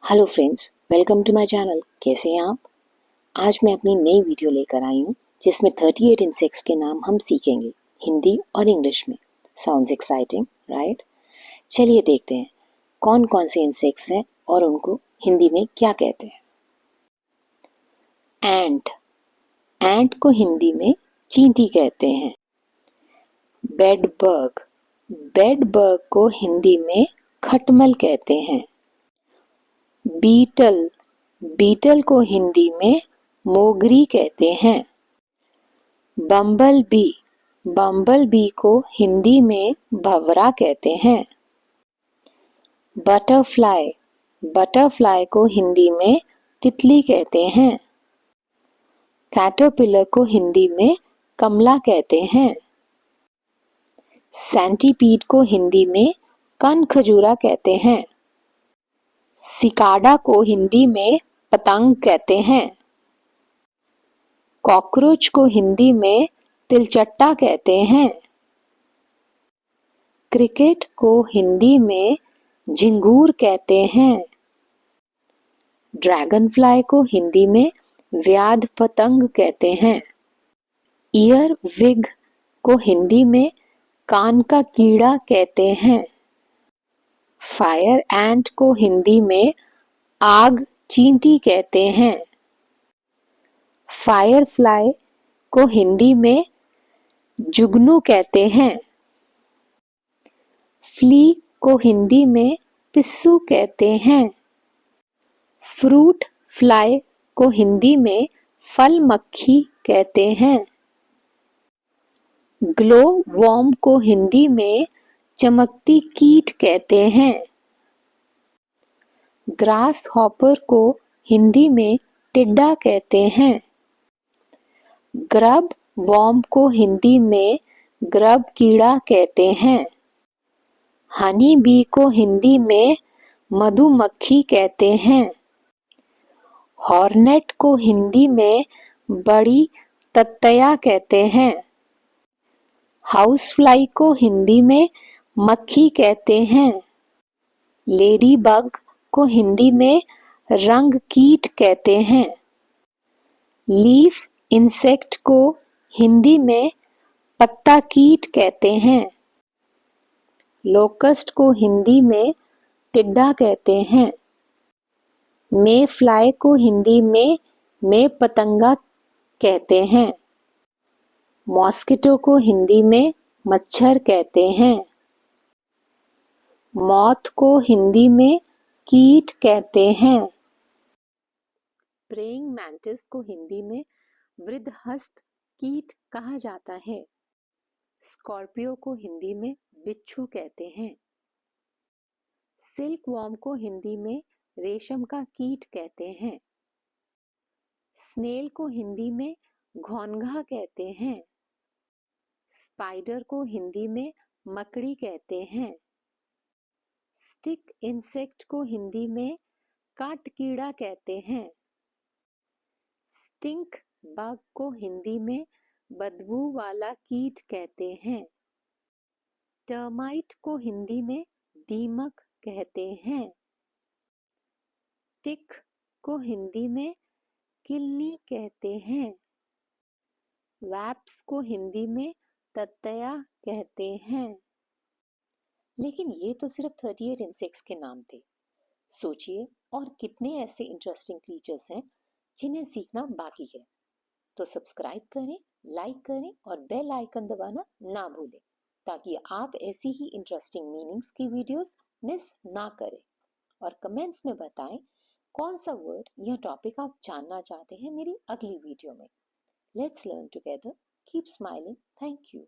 Hello friends, welcome to my channel. कैसे हैं आप? आज मैं अपनी नई वीडियो लेकर आई हूँ जिसमें 38 इंसेक्ट्स के नाम हम सीखेंगे हिंदी और इंग्लिश में। Sounds exciting, right? चलिए देखते हैं कौन कौन से इंसेक्ट्स हैं और उनको हिंदी में क्या कहते हैं। एंट, एंट को हिंदी में चींटी कहते हैं। बेड बग, बेड बग को हिंदी में खटमल कहते हैं। बीटल, बीटल को हिंदी में मोगरी कहते हैं। बम्बल बी, बम्बल बी को हिंदी में भंवरा कहते हैं। बटरफ्लाई, बटरफ्लाई को हिंदी में तितली कहते हैं। कैटरपिलर को हिंदी में कमला कहते हैं। सेंटीपीड को हिंदी में कनखजूरा कहते हैं। सिकाडा को हिंदी में पतंग कहते हैं। कॉकरोच को हिंदी में तिलचट्टा कहते हैं। क्रिकेट को हिंदी में झिंगूर कहते हैं। ड्रैगन फ्लाई को हिंदी में व्याध पतंग कहते हैं। ईयर विग को हिंदी में कान का कीड़ा कहते हैं। फायर एंट को हिंदी में आग चींटी कहते हैं। फायर फ्लाई को हिंदी में जुगनू कहते हैं। फ्ली को हिंदी में पिस्सू कहते हैं। फ्रूट फ्लाई को हिंदी में फल मक्खी कहते हैं। ग्लो वॉर्म को हिंदी में चमकती कीट कहते हैं। ग्रास हॉपर को हिंदी में टिड्डा कहते हैं। ग्रब वॉर्म को हिंदी में ग्रब कीड़ा कहते हैं। हनी बी को हिंदी में मधुमक्खी कहते हैं। हॉर्नेट को हिंदी में बड़ी ततैया कहते हैं। हाउस फ्लाई को हिंदी में मक्खी कहते हैं। लेडी बग को हिंदी में रंग कीट कहते हैं। लीफ इंसेक्ट को हिंदी में पत्ता कीट कहते हैं। लोकस्ट को हिंदी में टिड्डा कहते हैं। मे फ्लाई को हिंदी में मे पतंगा कहते हैं। मॉस्किटो को हिंदी में मच्छर कहते हैं। मॉथ को हिंदी में कीट कहते हैं। प्रेइंग मैंटिस को हिंदी में वृद्धहस्त कीट कहा जाता है। स्कॉर्पियो को हिंदी में बिच्छू कहते हैं। सिल्क वॉर्म को हिंदी में रेशम का कीट कहते हैं। स्नेल को हिंदी में घोंघा कहते हैं। स्पाइडर को हिंदी में मकड़ी कहते हैं। स्टिक इंसेक्ट को हिंदी में काट कीड़ा कहते हैं। स्टिंक बग को हिंदी में बदबू वाला कीट कहते हैं। टर्माइट को हिंदी में दीमक कहते हैं। टिक को हिंदी में किलनी कहते हैं। वैप्स को हिंदी में ततैया कहते हैं। लेकिन ये तो सिर्फ 38 इंसेक्ट्स के नाम थे। सोचिए और कितने ऐसे इंटरेस्टिंग क्रीचर्स हैं जिन्हें सीखना बाकी है। तो सब्सक्राइब करें, लाइक करें और बेल आइकन दबाना ना भूलें ताकि आप ऐसी ही इंटरेस्टिंग मीनिंग्स की वीडियोस मिस ना करें। और कमेंट्स में बताएं कौन सा वर्ड या टॉपिक आप जानना चाहते हैं मेरी अगली वीडियो में। Let's learn together, keep smiling, thank you.